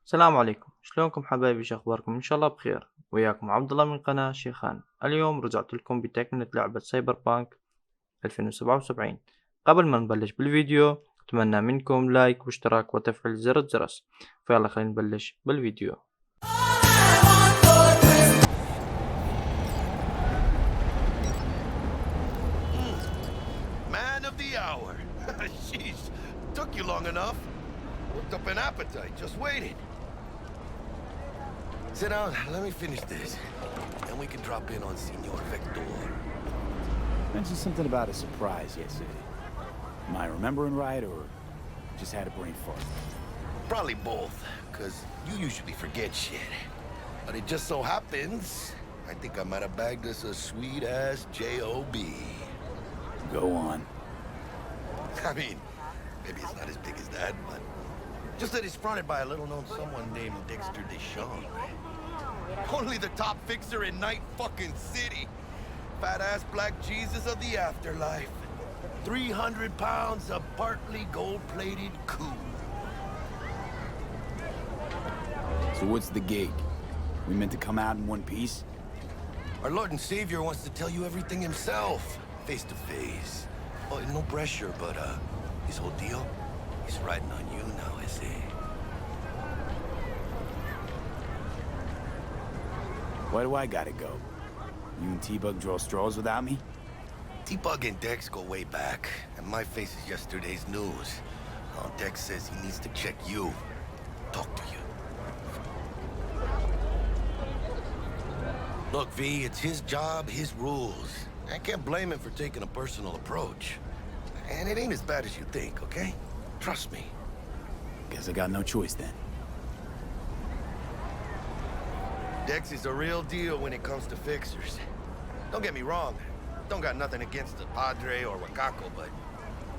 السلام عليكم، شلونكم حبايبي؟ شو اخباركم؟ ان شاء الله بخير. وياكم عبد الله من قناة شيخان. اليوم رجعت لكم بتكملة لعبة سايبر بانك 2077. قبل ما نبلش بالفيديو اتمنى منكم لايك واشتراك وتفعيل زر الجرس. فيلا خلينا نبلش بالفيديو. Man of the hour. Sheesh, took you long enough. Worked up an appetite, just waiting. Sit down, let me finish this. Then we can drop in on Senor Vector. Mentioned something about a surprise yesterday. Am I remembering right, or just had a brain fart? Probably both, because you usually forget shit. But it just so happens, I think I might have bagged us a sweet-ass J.O.B. Go on. I mean, maybe it's not as big as that, but just that it's fronted by a little-known someone named Dexter Deshawn. Only the top fixer in Night fucking City. Fat-ass black Jesus of the afterlife. 300 pounds of partly gold-plated coup. So what's the gig? We meant to come out in one piece? Our Lord and Savior wants to tell you everything himself, face to face. Oh, no pressure, but his whole deal, he's riding on you now, is he? Why do I gotta go? You and T-Bug draw straws without me? T-Bug and Dex go way back, and my face is yesterday's news. Oh, Dex says he needs to check you, talk to you. Look, V, it's his job, his rules. I can't blame him for taking a personal approach. And it ain't as bad as you think, okay? Trust me. Guess I got no choice then. Dex is a real deal when it comes to fixers. Don't get me wrong. Don't got nothing against the Padre or Wakako, but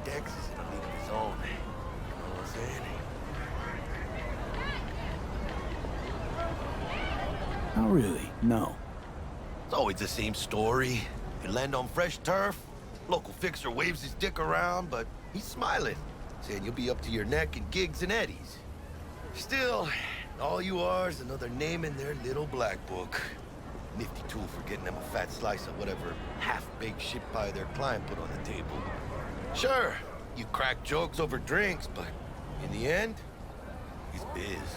Dex is in a league of his own. You know what I'm saying? Not really, no. It's always the same story. You land on fresh turf, local fixer waves his dick around, but he's smiling, saying you'll be up to your neck in gigs and eddies. Still, all you are is another name in their little black book. Nifty tool for getting them a fat slice of whatever half-baked shit pie their client put on the table. Sure, you crack jokes over drinks, but in the end, he's biz.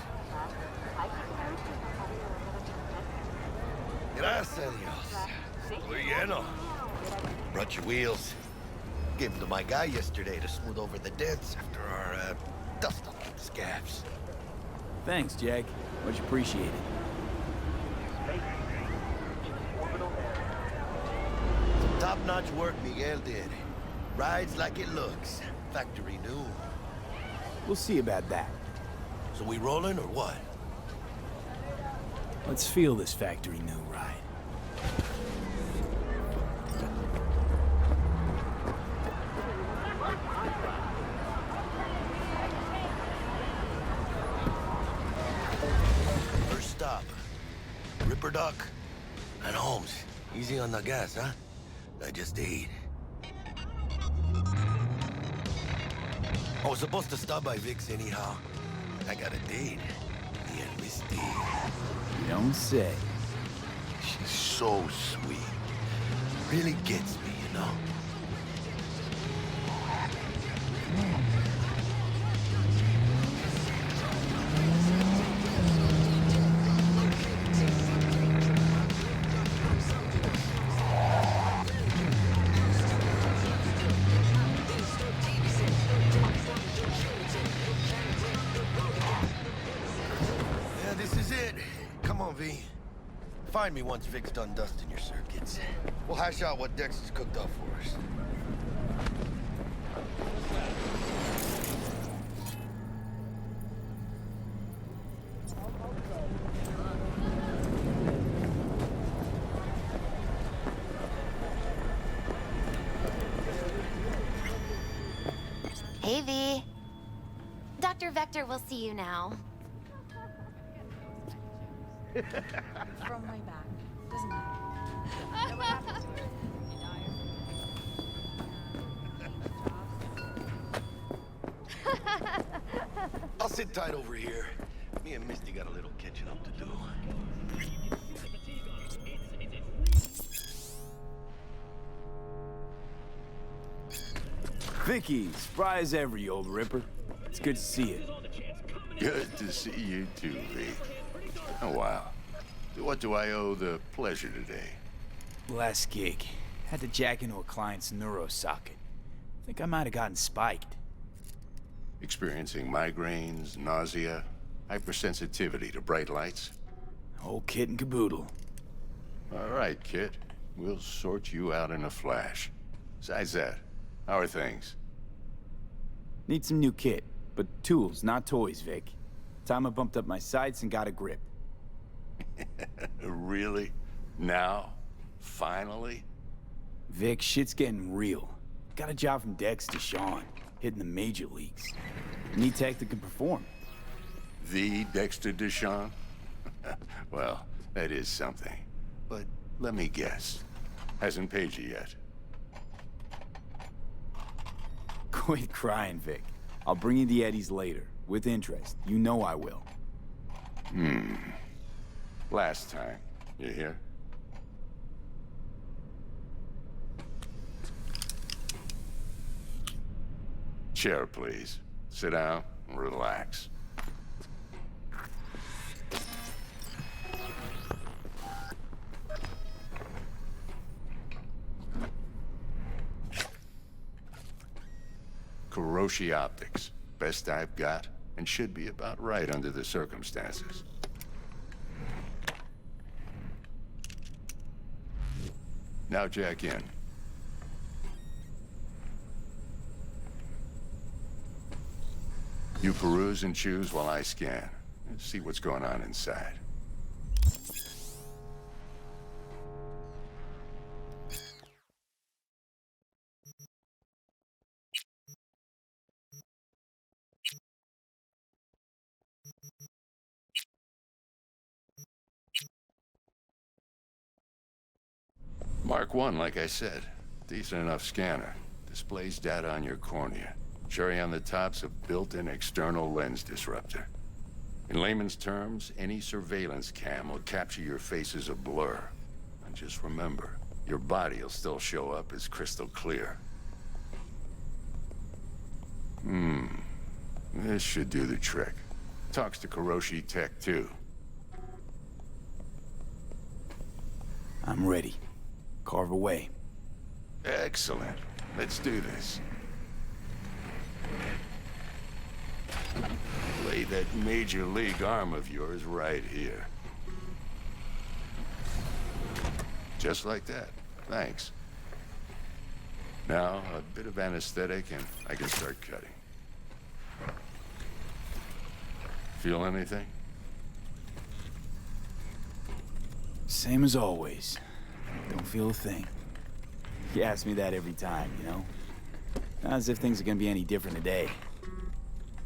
Gracias a Dios. Muy lleno. Brought your wheels. Gave them to my guy yesterday to smooth over the dents after our dust up with the scabs. Thanks, Jack. Much appreciated. Some top-notch work Miguel did. Rides like it looks. Factory new. We'll see about that. So we rolling or what? Let's feel this factory new ride. First stop. Ripper Duck and Holmes. Easy on the gas, huh? I just ate. I was supposed to stop by Vic's anyhow. I got a date. Me and Misty. You don't say. She's so sweet. Really gets me, you know? Yeah, this is it. Come on, V. Find me once Vic's done dusting your circuits. We'll hash out what Dex has cooked up for us. Hey, V. Dr. Vector will see you now. From way back, doesn't it? Know what happened to him? He died. I'll sit tight over here. Me and I still got a little catching up to do. Vicky, spry as ever, you old ripper. It's good to see you. Good to see you too, V. Oh, wow. To what do I owe the pleasure today? Last gig. Had to jack into a client's neuro socket. Think I might have gotten spiked. Experiencing migraines, nausea, hypersensitivity to bright lights? Whole kit and caboodle. All right, kid. We'll sort you out in a flash. Besides that, how are things? Need some new kit, but tools, not toys, Vic. Time I bumped up my sights and got a grip. Really? Now? Finally? Vic, shit's getting real. Got a job from Dex to Sean, hitting the major leagues. Need tech that can perform. The Dexter Deshawn? Well, that is something. But let me guess. Hasn't paid you yet. Quit crying, Vic. I'll bring you the eddies later, with interest. You know I will. Last time. You hear? Chair, please. Sit down and relax. Kuroshi Optics. Best I've got, and should be about right under the circumstances. Now jack in. You peruse and choose while I scan. Let's see what's going on inside. Mark 1, like I said. Decent enough scanner. Displays data on your cornea. Cherry on the top's a built-in external lens disruptor. In layman's terms, any surveillance cam will capture your face as a blur. And just remember, your body will still show up as crystal clear. This should do the trick. Talks to Kuroshi Tech, too. I'm ready. Carve away. Excellent. Let's do this. Lay that major league arm of yours right here. Just like that. Thanks. Now, a bit of anesthetic and I can start cutting. Feel anything? Same as always. Don't feel a thing. You ask me that every time, you know? Not as if things are gonna be any different today.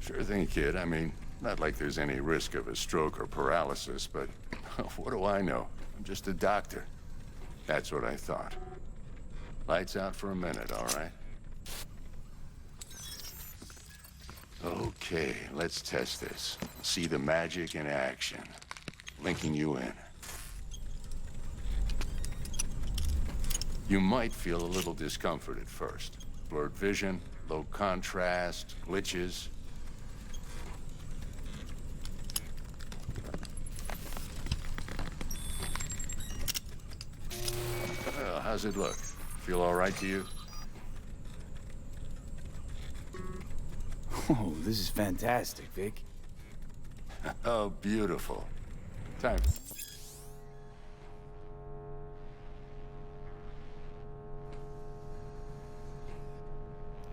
Sure thing, kid. I mean, not like there's any risk of a stroke or paralysis, but what do I know? I'm just a doctor. That's what I thought. Lights out for a minute, all right? Okay, let's test this. See the magic in action. Linking you in. You might feel a little discomfort at first. Blurred vision, low contrast, glitches. Well, how's it look? Feel all right to you? Oh, this is fantastic, Vic. Oh, beautiful. Time.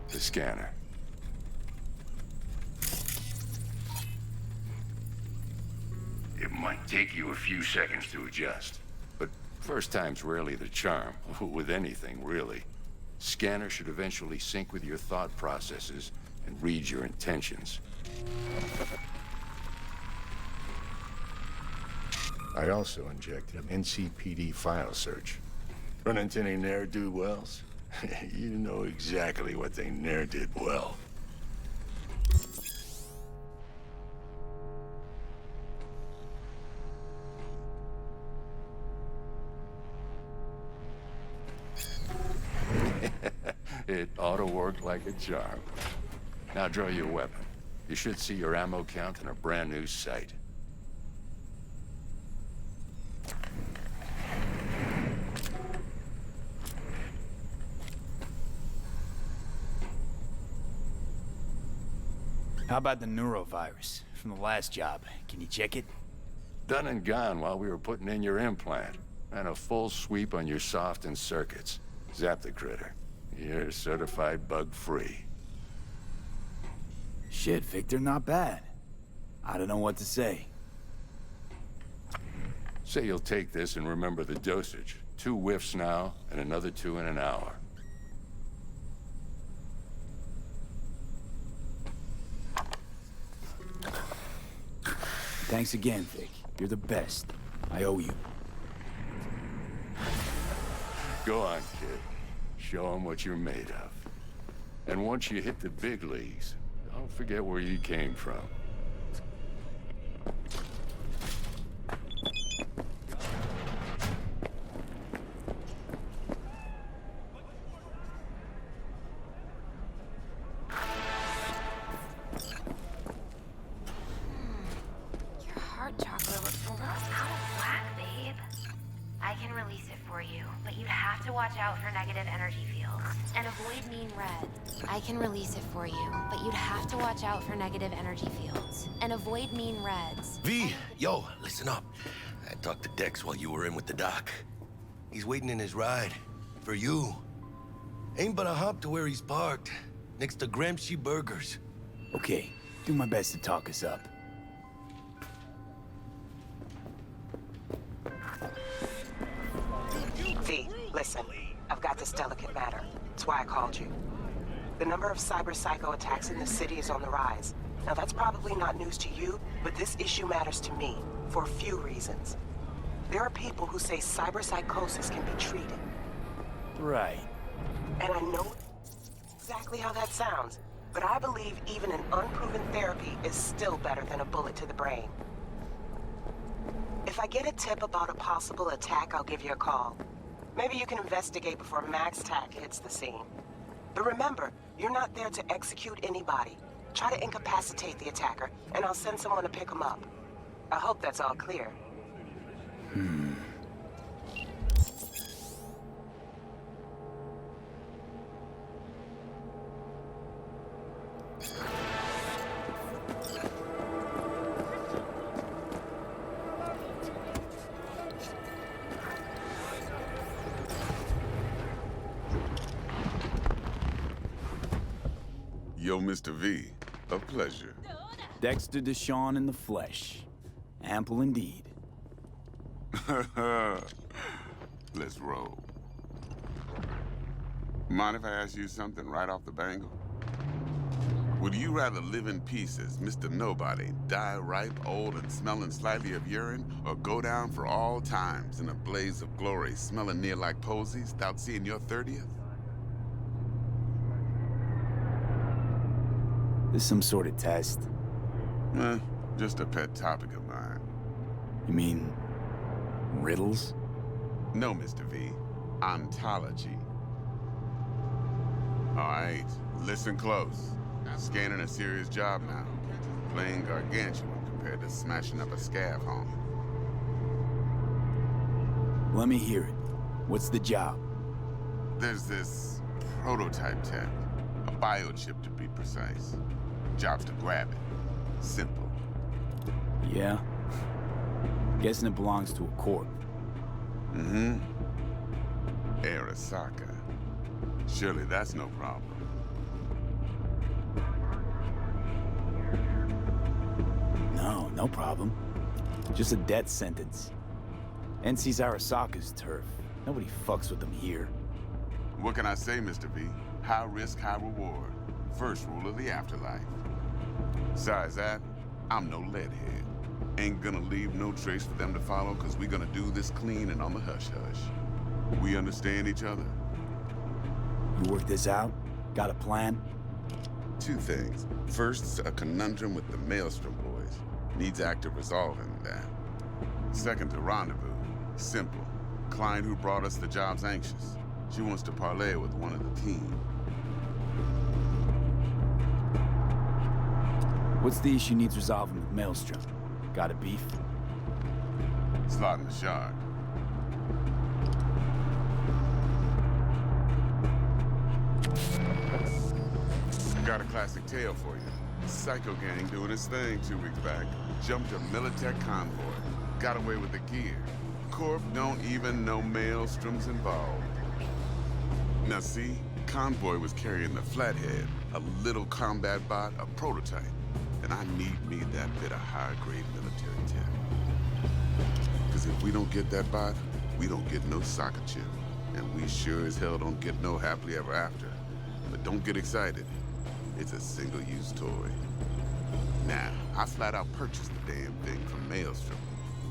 The scanner. It might take you a few seconds to adjust, but first time's rarely the charm, with anything, really. Scanner should eventually sync with your thought processes and read your intentions. I also injected an NCPD file search. Run into any ne'er-do-wells? You know exactly what they ne'er did well. It ought to work like a charm. Now draw your weapon. You should see your ammo count in a brand new sight. How about the neurovirus from the last job? Can you check it? Done and gone while we were putting in your implant. And a full sweep on your soft and circuits. Zap the critter. You're certified bug-free. Shit, Victor, not bad. I don't know what to say. Say you'll take this and remember the dosage. 2 whiffs now, and another 2 in an hour. Thanks again, Vic. You're the best. I owe you. Go on, kid. Show 'em what you're made of. And once you hit the big leagues, don't forget where you came from. Your heart chakra looks a little out of whack, babe. I can release it for you, but you'd have to watch out for negative energy fields and avoid mean red. I can release it for you, but you'd have to watch out for negative energy fields and avoid mean reds. V, yo, listen up. I talked to Dex while you were in with the doc. He's waiting in his ride. For you. Ain't but a hop to where he's parked. Next to Gramsci Burgers. Okay, do my best to talk us up. V, listen. I've got this delicate matter. That's why I called you. The number of cyber psycho attacks in the city is on the rise. Now that's probably not news to you, but this issue matters to me for a few reasons. There are people who say cyber psychosis can be treated. Right. And I know exactly how that sounds, but I believe even an unproven therapy is still better than a bullet to the brain. If I get a tip about a possible attack, I'll give you a call. Maybe you can investigate before Max Tack hits the scene. But remember, you're not there to execute anybody. Try to incapacitate the attacker, and I'll send someone to pick him up. I hope that's all clear. Yo, Mr. V, a pleasure. Dexter Deshawn in the flesh. Ample indeed. Let's roll. Mind if I ask you something right off the bangle? Would you rather live in peace as Mr. Nobody, die ripe, old, and smelling slightly of urine, or go down for all times in a blaze of glory, smelling near like posies, without seeing your 30th? This some sort of test? Just a pet topic of mine. You mean riddles? No, Mr. V. Ontology. All right, listen close. Scanning a serious job now. Playing gargantuan compared to smashing up a scav home. Let me hear it. What's the job? There's this prototype tech. A biochip to be precise. Job's to grab it. Simple. Yeah? Guessing it belongs to a corp. Mm-hmm. Arasaka. Surely that's no problem. No problem. Just a death sentence. NC's Arasaka's turf. Nobody fucks with them here. What can I say, Mr. V? High risk, high reward. First rule of the afterlife. Besides that, I'm no leadhead. Ain't gonna leave no trace for them to follow, cause we gonna do this clean and on the hush-hush. We understand each other? You work this out? Got a plan? Two things. First, a conundrum with the Maelstrom boys. Needs active resolving that. Second, a rendezvous. Simple. Client who brought us the job's anxious. She wants to parlay with one of the team. What's the issue needs resolving with Maelstrom? Got a beef? Slot in the shard. I got a classic tale for you. Psycho gang doing its thing 2 weeks back. Jumped a Militech convoy. Got away with the gear. Corp don't even know Maelstrom's involved. Now see, convoy was carrying the Flathead, a little combat bot, a prototype. And I need me that bit of high-grade military tech. Because if we don't get that bot, we don't get no soccer chip. And we sure as hell don't get no happily ever after. But don't get excited. It's a single-use toy. Now, I flat out purchased the damn thing from Maelstrom.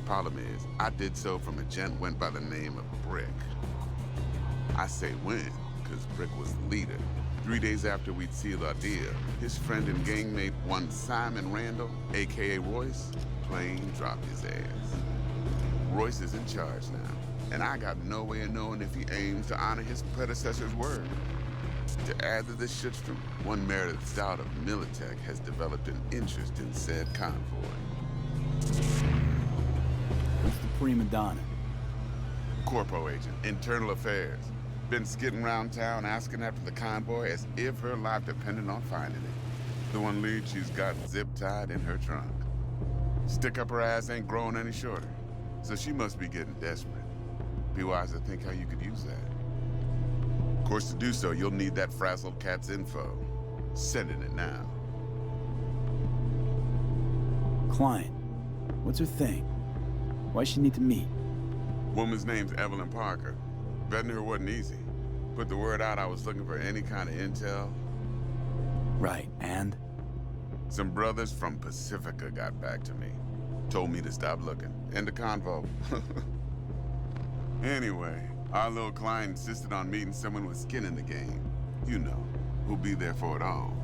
Problem is, I did so from a gent went by the name of Brick. I say when, because Brick was the leader. 3 days after we'd sealed our deal, his friend and gangmate, one Simon Randall, a.k.a. Royce, plain dropped his ass. Royce is in charge now, and I got no way of knowing if he aims to honor his predecessor's word. To add to this shitstorm, one Meredith Stout of Militech has developed an interest in said convoy. Who's the prima donna? Corpo agent, internal affairs. Been skidding around town asking after the convoy as if her life depended on finding it. The one lead she's got zip-tied in her trunk. Stick up her ass ain't growing any shorter, so she must be getting desperate. Be wise to think how you could use that. Of course, to do so, you'll need that frazzled cat's info. Sending it now. Client. What's her thing? Why she need to meet? Woman's name's Evelyn Parker. Vetting her wasn't easy. Put the word out I was looking for any kind of intel. Right, and? Some brothers from Pacifica got back to me. Told me to stop looking. End the convo. Anyway, our little client insisted on meeting someone with skin in the game. You know, who'll be there for it all.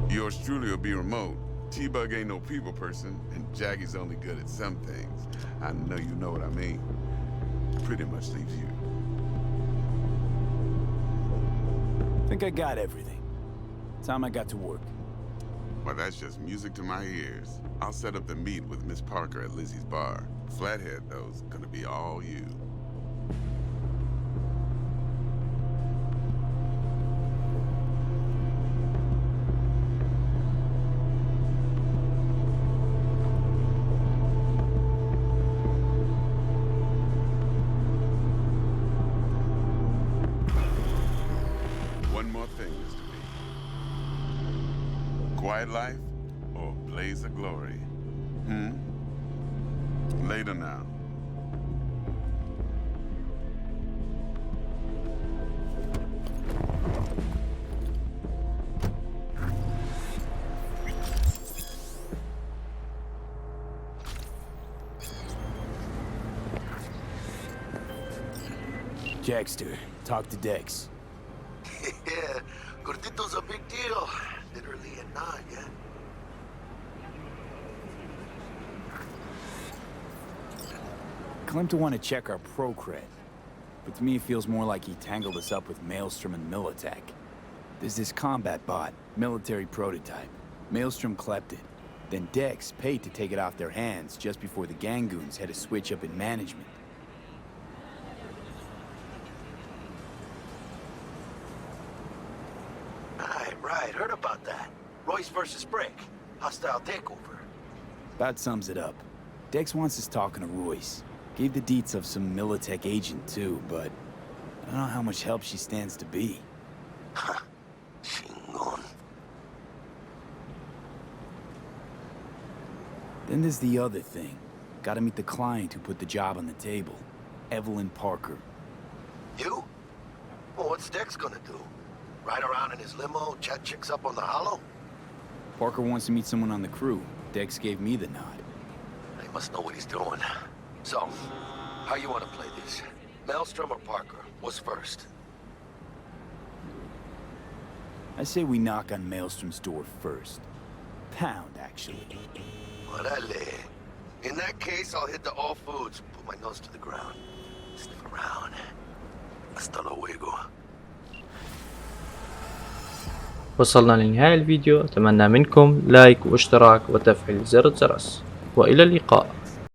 Yours truly will be remote. T-Bug ain't no people person, and Jaggy's only good at some things. I know you know what I mean. Pretty much leaves you. Think I got everything. Time I got to work. Well, that's just music to my ears. I'll set up the meet with Miss Parker at Lizzie's bar. Flathead, though's gonna be all you. One more thing, Mr. B. Quiet life or blaze of glory? Later now. Jackster, talk to Dex. Yeah, Gordito's a big deal. Literally and not, yeah. Claimed to want to check our pro-cred, but to me it feels more like he tangled us up with Maelstrom and Militech. There's this combat bot, military prototype. Maelstrom clept it. Then Dex paid to take it off their hands just before the Gangoons had a switch up in management. Right, heard about that. Royce versus Brick. Hostile takeover. About sums it up. Dex wants us talking to Royce. Gave the deets of some Militech agent too, but I don't know how much help she stands to be. Chingon. Then there's the other thing. Gotta meet the client who put the job on the table. Evelyn Parker. You? Well, what's Dex gonna do? Ride around in his limo, chat chicks up on the hollow? Parker wants to meet someone on the crew. Dex gave me the nod. He must know what he's doing. So, how you want to play this? Maelstrom or Parker? What's first? I say we knock on Maelstrom's door first. Pound, actually. Orale. In that case, I'll hit the all foods, put my nose to the ground, sniff around. Hasta luego. وصلنا لنهاية الفيديو، أتمنى منكم لايك واشتراك وتفعيل زر الجرس، وإلى اللقاء.